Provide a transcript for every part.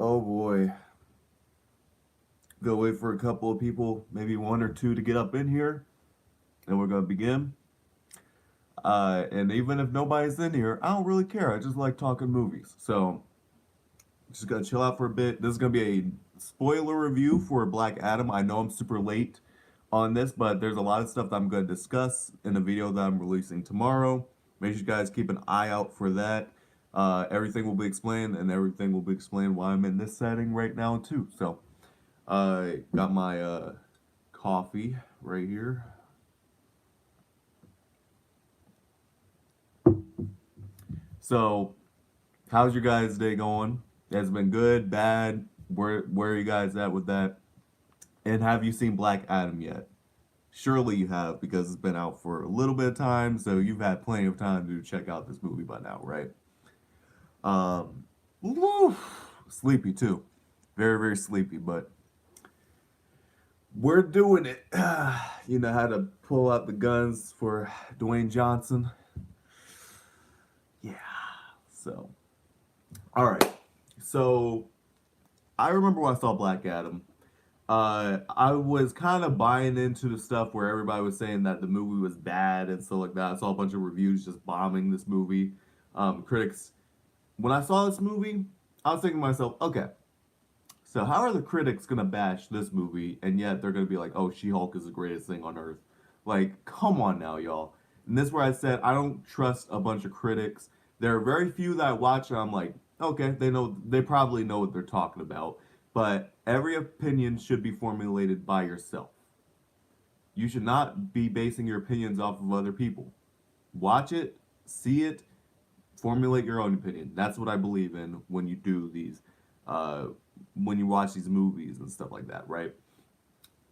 Oh boy. Go wait for a couple of people, maybe one or two to get up in here, and we're gonna begin. And even if nobody's in here, I don't really care. I just like talking movies. So just gonna chill out for a bit. This is gonna be a spoiler review for Black Adam. I know I'm super late on this, but there's a lot of stuff that I'm gonna discuss in a video that I'm releasing tomorrow. Make sure you guys keep an eye out for that. Everything will be explained, and everything will be explained why I'm in this setting right now too. So I got my coffee right here. So, how's your guys' day going? Has it been good, bad? Where are you guys at with that? And have you seen Black Adam yet? Surely you have because it's been out for a little bit of time, so you've had plenty of time to check out this movie by now, right? Woo, sleepy too, very sleepy, but we're doing it. You know how to pull out the guns for Dwayne Johnson. Yeah. So, all right. So I remember when I saw Black Adam. I was kind of buying into the stuff where everybody was saying that the movie was bad and stuff like that. I saw a bunch of reviews just bombing this movie. Critics. When I saw this movie, I was thinking to myself, okay, so how are the critics gonna bash this movie and yet they're gonna be like, oh, She-Hulk is the greatest thing on earth? Like, come on now, y'all. And this is where I said I don't trust a bunch of critics. There are very few that I watch and I'm like, okay, they probably know what they're talking about. But every opinion should be formulated by yourself. You should not be basing your opinions off of other people. Watch it, see it, formulate your own opinion. That's what I believe in when you do these, uh, when you watch these movies and stuff like that, right?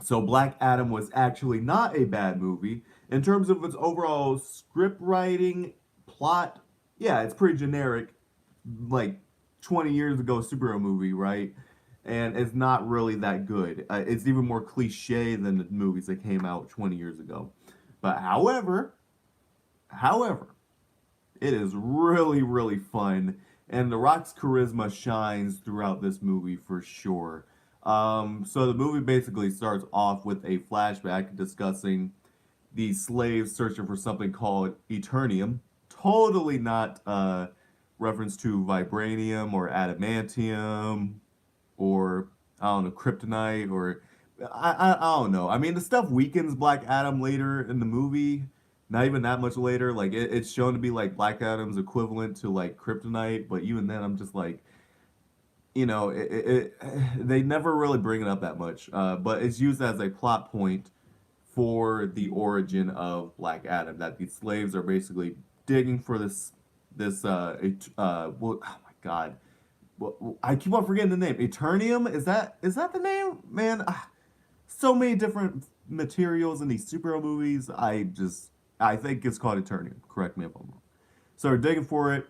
So Black Adam was actually not a bad movie in terms of its overall script writing, plot. Yeah, it's pretty generic, like 20 years ago superhero movie, right? And it's not really that good. It's even more cliche than the movies that came out 20 years ago. But however, it is really fun, and The Rock's charisma shines throughout this movie for sure. So the movie basically starts off with a flashback discussing the slaves searching for something called Eternium. Totally not reference to vibranium or adamantium or I don't know kryptonite or I don't know. I mean the stuff weakens Black Adam later in the movie. Not even that much later. Like it's shown to be like Black Adam's equivalent to like kryptonite, but even then I'm just like they never really bring it up that much. But it's used as a plot point for the origin of Black Adam. That these slaves are basically digging for oh my god, well, I keep on forgetting the name. Eternium, is that the name? Man, so many different materials in these superhero movies. I think it's called Eternium. Correct me if I'm wrong. So we're digging for it,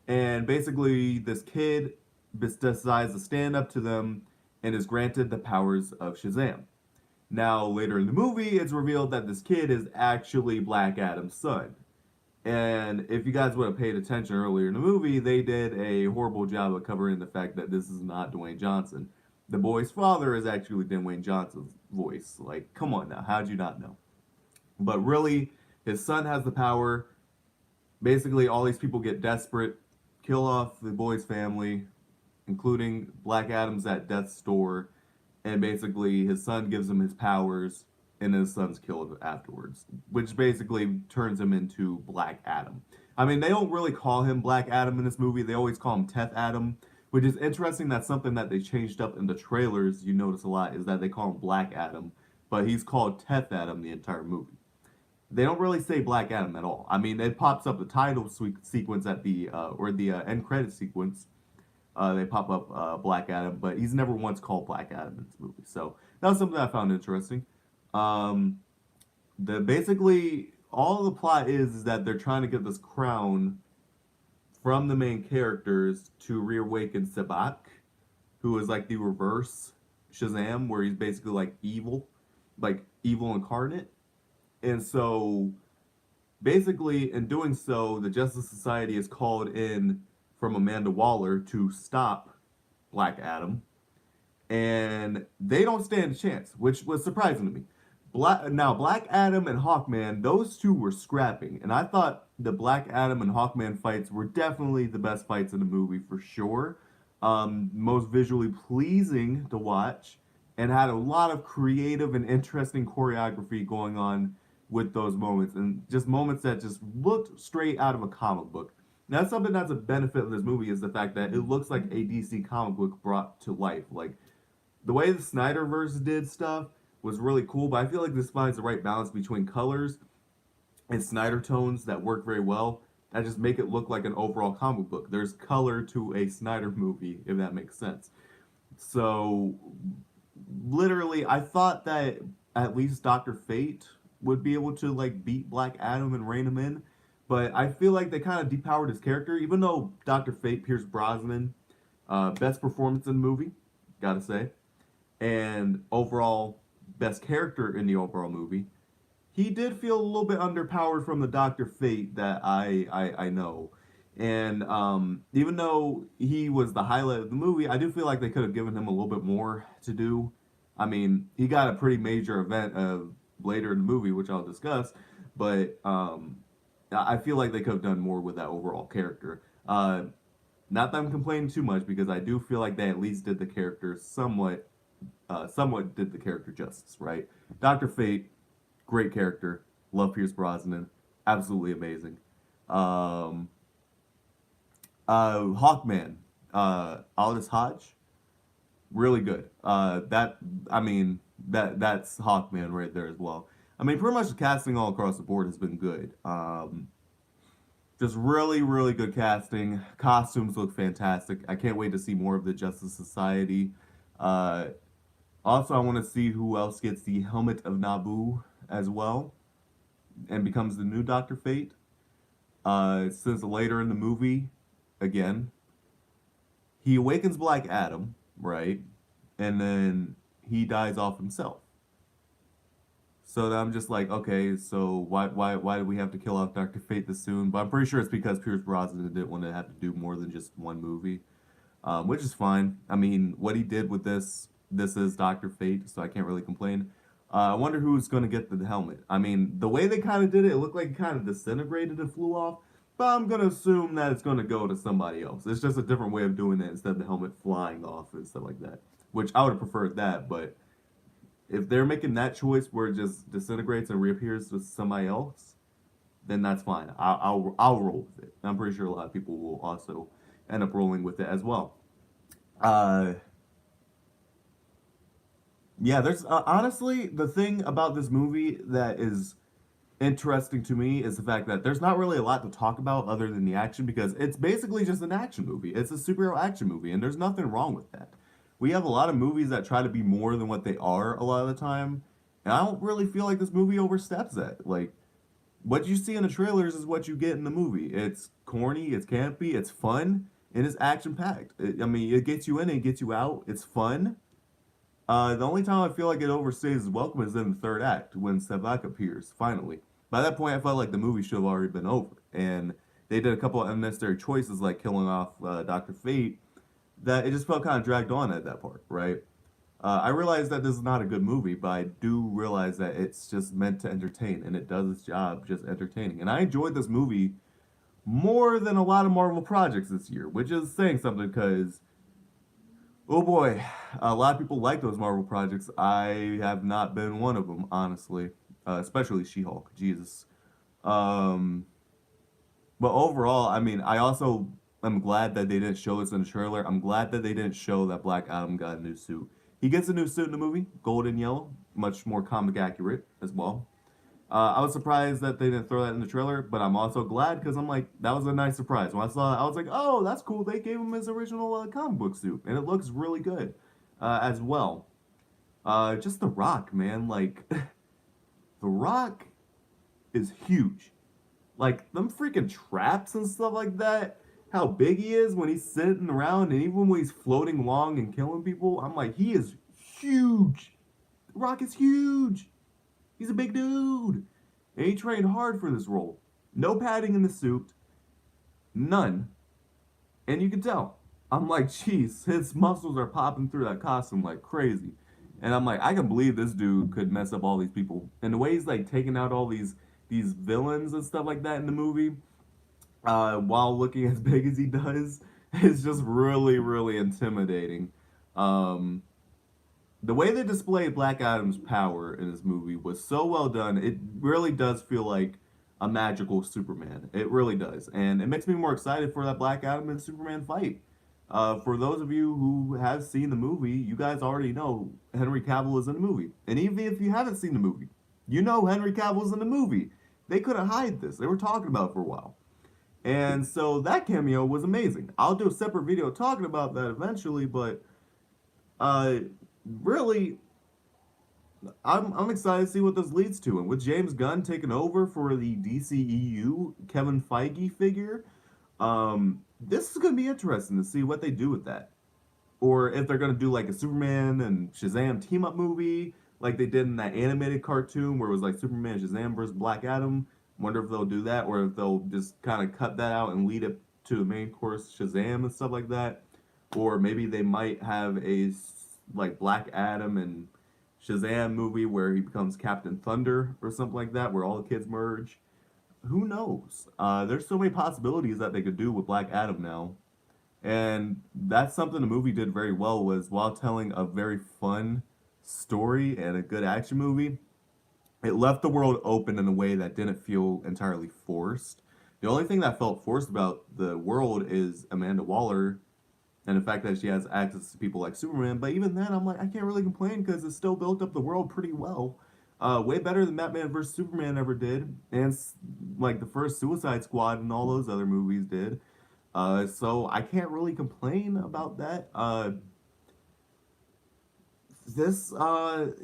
and basically this kid decides to stand up to them and is granted the powers of Shazam. Now later in the movie, it's revealed that this kid is actually Black Adam's son. And if you guys would have paid attention earlier in the movie, they did a horrible job of covering the fact that this is not Dwayne Johnson. The boy's father is actually Dwayne Johnson's voice. Like, come on now, how'd you not know? But really, his son has the power. Basically, all these people get desperate, kill off the boy's family, including Black Adam's at death's door, and basically his son gives him his powers, and his son's killed afterwards, which basically turns him into Black Adam. I mean, they don't really call him Black Adam in this movie; they always call him Teth Adam, which is interesting. That's something that they changed up in the trailers. You notice a lot is that they call him Black Adam, but he's called Teth Adam the entire movie. They don't really say Black Adam at all. I mean, it pops up the title sequence at the or the end credit sequence. They pop up Black Adam, but he's never once called Black Adam in this movie. So that was something I found interesting. Um, the basically all the plot is that they're trying to get this crown from the main characters to reawaken Sabak, who is like the reverse Shazam, where he's basically like evil incarnate. And so basically, in doing so, the Justice Society is called in from Amanda Waller to stop Black Adam, and they don't stand a chance, which was surprising to me. Black Adam and Hawkman, those two were scrapping, and I thought the Black Adam and Hawkman fights were definitely the best fights in the movie for sure. Most visually pleasing to watch, and had a lot of creative and interesting choreography going on with those moments, and just moments that just looked straight out of a comic book. Now, that's something that's a benefit of this movie is the fact that it looks like a DC comic book brought to life. Like the way the Snyderverse did stuff was really cool, but I feel like this finds the right balance between colors and Snyder tones that work very well that just make it look like an overall comic book. There's color to a Snyder movie, if that makes sense. So, literally, I thought that at least Doctor Fate would be able to like beat Black Adam and rein him in, but I feel like they kind of depowered his character. Even though Doctor Fate, Pierce Brosnan, best performance in the movie, gotta say, and overall best character in the overall movie, he did feel a little bit underpowered from the Doctor Fate that I know. And even though he was the highlight of the movie, I do feel like they could have given him a little bit more to do. I mean, he got a pretty major event later in the movie, which I'll discuss, but I feel like they could have done more with that overall character. Not that I'm complaining too much because I do feel like they at least did the character somewhat did the character justice, right? Doctor Fate, great character. Love Pierce Brosnan, absolutely amazing. Um, Hawkman, Aldous Hodge, really good. That I mean that's Hawkman right there as well. I mean, pretty much the casting all across the board has been good. Just really, really good casting. Costumes look fantastic. I can't wait to see more of the Justice Society. Uh, Also, I want to see who else gets the helmet of Naboo as well and becomes the new Doctor Fate. Since later in the movie, again, he awakens Black Adam, right? And then he dies off himself. So then I'm just like, okay, so why do we have to kill off Doctor Fate this soon? But I'm pretty sure it's because Pierce Brosnan didn't want to have to do more than just one movie, which is fine. I mean, what he did with this is Doctor Fate, so I can't really complain. I wonder who's going to get the helmet. I mean, the way they kind of did it, it looked like it kind of disintegrated and flew off, but I'm going to assume that it's going to go to somebody else. It's just a different way of doing it instead of the helmet flying off and stuff like that, which I would have preferred that, but if they're making that choice where it just disintegrates and reappears to somebody else, then that's fine. I'll roll with it. I'm pretty sure a lot of people will also end up rolling with it as well. Uh, Yeah, there's honestly the thing about this movie that is interesting to me is the fact that there's not really a lot to talk about other than the action because it's basically just an action movie. It's a superhero action movie, and there's nothing wrong with that. We have a lot of movies that try to be more than what they are a lot of the time, and I don't really feel like this movie oversteps that. Like, what you see in the trailers is what you get in the movie. It's corny, it's campy, it's fun, and it's action packed. I mean, it gets you in and it gets you out. It's fun. The only time I feel like it overstays its welcome is in the third act when Sevak appears, finally. By that point, I felt like the movie should have already been over. And they did a couple of unnecessary choices like killing off Dr. Fate that it just felt kind of dragged on at that part, right? I realize that this is not a good movie, but I do realize that it's just meant to entertain, and it does its job just entertaining. And I enjoyed this movie more than a lot of Marvel projects this year, which is saying something because oh boy, a lot of people like those Marvel projects. I have not been one of them, honestly. Especially She-Hulk. Jesus. Um, but overall, I mean, I also am glad that they didn't show this in the trailer. I'm glad that they didn't show that Black Adam got a new suit. He gets a new suit in the movie, gold and yellow, much more comic accurate as well. I was surprised that they didn't throw that in the trailer, but I'm also glad because I'm like, that was a nice surprise. When I saw it, I was like, oh, that's cool. They gave him his original comic book suit, and it looks really good as well. Just The Rock, man. Like, The Rock is huge. Like, them freaking traps and stuff like that, how big he is when he's sitting around, and even when he's floating along and killing people, I'm like, he is huge. The Rock is huge. He's a big dude. And he trained hard for this role. No padding in the suit. None. And you can tell. I'm like, jeez, his muscles are popping through that costume like crazy. And I'm like, I can believe this dude could mess up all these people. And the way he's like taking out all these villains and stuff like that in the movie, while looking as big as he does, is just really, really intimidating. Um, the way they displayed Black Adam's power in this movie was so well done. It really does feel like a magical Superman. It really does, and it makes me more excited for that Black Adam and Superman fight. For those of you who have seen the movie, you guys already know Henry Cavill is in the movie, and even if you haven't seen the movie, you know Henry Cavill's in the movie. They couldn't hide this. They were talking about it for a while. And so that cameo was amazing. I'll do a separate video talking about that eventually, but uh, really, I'm excited to see what this leads to. And with James Gunn taking over for the DCEU Kevin Feige figure, this is going to be interesting to see what they do with that. Or if they're going to do like a Superman and Shazam team up movie, like they did in that animated cartoon where it was like Superman, Shazam versus Black Adam. Wonder if they'll do that, or if they'll just kind of cut that out and lead it to the main course Shazam and stuff like that. Or maybe they might have a like Black Adam and Shazam movie where he becomes Captain Thunder or something like that, where all the kids merge. Who knows? There's so many possibilities that they could do with Black Adam now, and that's something the movie did very well. Was while telling a very fun story and a good action movie, it left the world open in a way that didn't feel entirely forced. The only thing that felt forced about the world is Amanda Waller and the fact that she has access to people like Superman. But even then, I'm like, I can't really complain because it still built up the world pretty well. Way better than Batman vs Superman ever did, and like the first Suicide Squad and all those other movies did. So I can't really complain about that.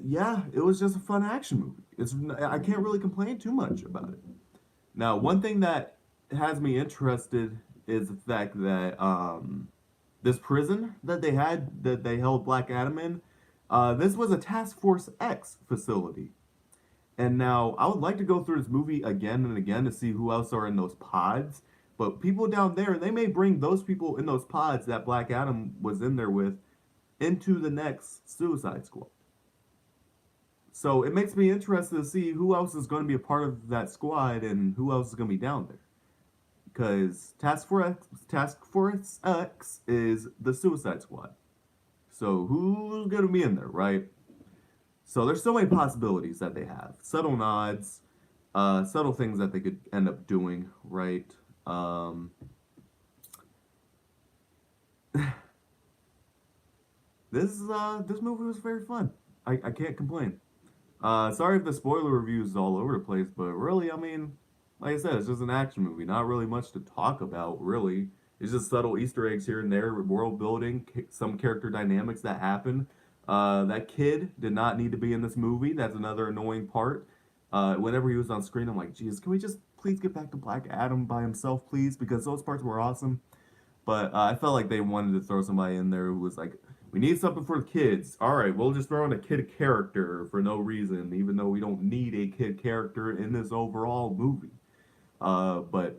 Yeah, it was just a fun action movie. I can't really complain too much about it. Now, one thing that has me interested is the fact that this prison that they held Black Adam in, this was a Task Force X facility. And now I would like to go through this movie again and again to see who else are in those pods. But people down there, they may bring those people in those pods that Black Adam was in there with into the next Suicide Squad. So it makes me interested to see who else is going to be a part of that squad and who else is going to be down there. Because Task Force X is the Suicide Squad. So who's going to be in there, right? So there's so many possibilities that they have. Subtle nods, subtle things that they could end up doing, right? This movie was very fun. I can't complain. Sorry if the spoiler review is all over the place, but really, I mean, like I said, it's just an action movie. Not really much to talk about, really. It's just subtle Easter eggs here and there, world building, some character dynamics that happen. That kid did not need to be in this movie. That's another annoying part. Whenever he was on screen, I'm like, geez, can we just please get back to Black Adam by himself, please? Because those parts were awesome. But I felt like they wanted to throw somebody in there who was like, we need something for the kids. All right, we'll just throw in a kid character for no reason, even though we don't need a kid character in this overall movie. But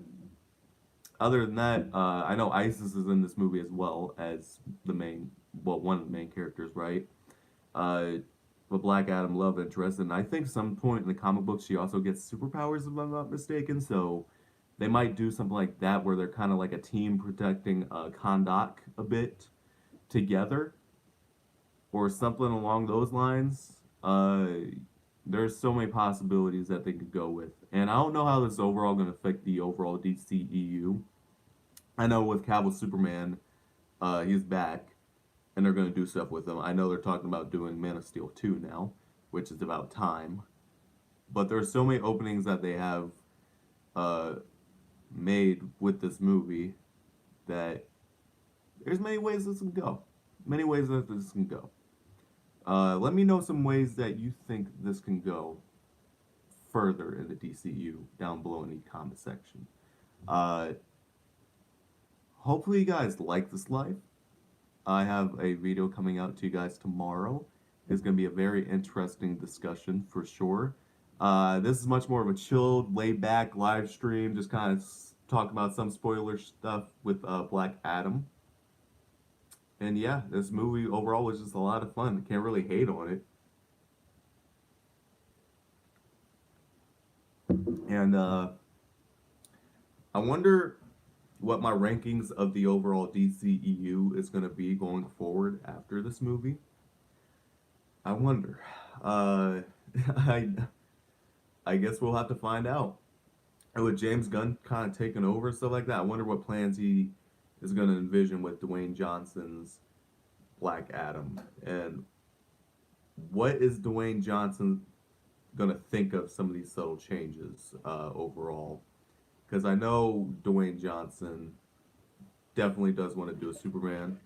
other than that, I know Isis is in this movie as well as one of the main characters, right? Uh, the Black Adam love interest, and I think some point in the comic book she also gets superpowers, if I'm not mistaken. So they might do something like that where they're kind of like a team protecting Kahndaq a bit together, or something along those lines. There's so many possibilities that they could go with, and I don't know how this overall going to affect the overall DCEU. I know with Cavill Superman, he's back, and they're going to do stuff with him. I know they're talking about doing Man of Steel 2 now, which is about time. But there's so many openings that they have uh, made with this movie that there's many ways this can go. Many ways that this can go. Let me know some ways that you think this can go further in the DCU down below in the comment section. Uh, Hopefully you guys like this life. I have a video coming out to you guys tomorrow. It's going to be a very interesting discussion for sure. This is much more of a chilled, laid back live stream, just kind of talk about some spoiler stuff with Black Adam. And yeah, this movie overall was just a lot of fun. Can't really hate on it. And I wonder what my rankings of the overall DCEU is going to be going forward after this movie. I wonder. Uh, I I guess we'll have to find out. And with James Gunn kind of taking over and stuff like that, I wonder what plans he is going to envision with Dwayne Johnson's Black Adam, and what is Dwayne Johnson going to think of some of these subtle changes overall? Because I know Dwayne Johnson definitely does want to do a Superman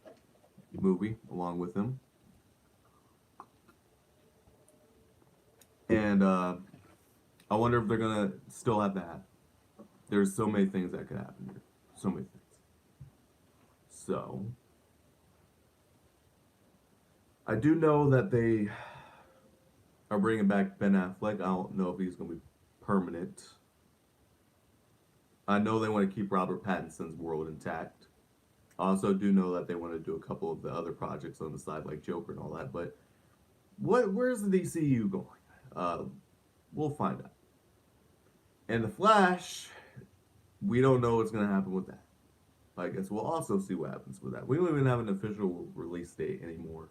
movie along with him, and I wonder if they're gonna still have that. There's so many things that could happen here, so many things. So I do know that they are bringing back Ben Affleck. I don't know if he's gonna be permanent. I know they want to keep Robert Pattinson's world intact. I also do know that they want to do a couple of the other projects on the side, like Joker and all that. But where's the DCU going? Uh, we'll find out. And the Flash, we don't know what's gonna happen with that. I guess we'll also see what happens with that. We don't even have an official release date anymore,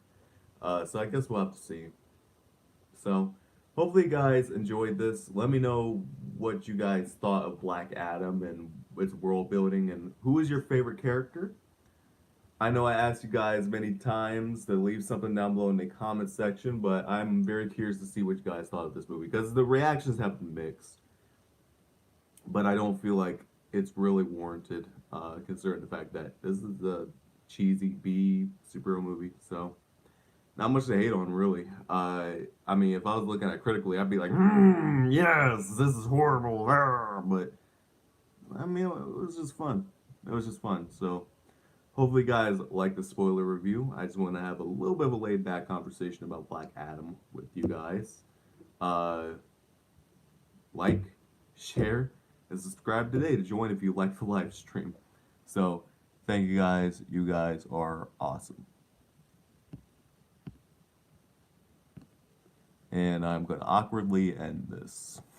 so I guess we'll have to see. So hopefully, you guys enjoyed this. Let me know what you guys thought of Black Adam and its world building, and who is your favorite character. I know I asked you guys many times to leave something down below in the comment section, but I'm very curious to see what you guys thought of this movie because the reactions have been mixed. But I don't feel like it's really warranted, considering the fact that this is a cheesy B superhero movie. So not much to hate on, really. I mean, if I was looking at it critically, I'd be like, yes, this is horrible. But I mean, it was just fun. It was just fun. So hopefully, you guys like the spoiler review. I just want to have a little bit of a laid back conversation about Black Adam with you guys. Uh, like, share, and subscribe today to join if you like the live stream. So, thank you guys. You guys are awesome. And I'm going to awkwardly end this.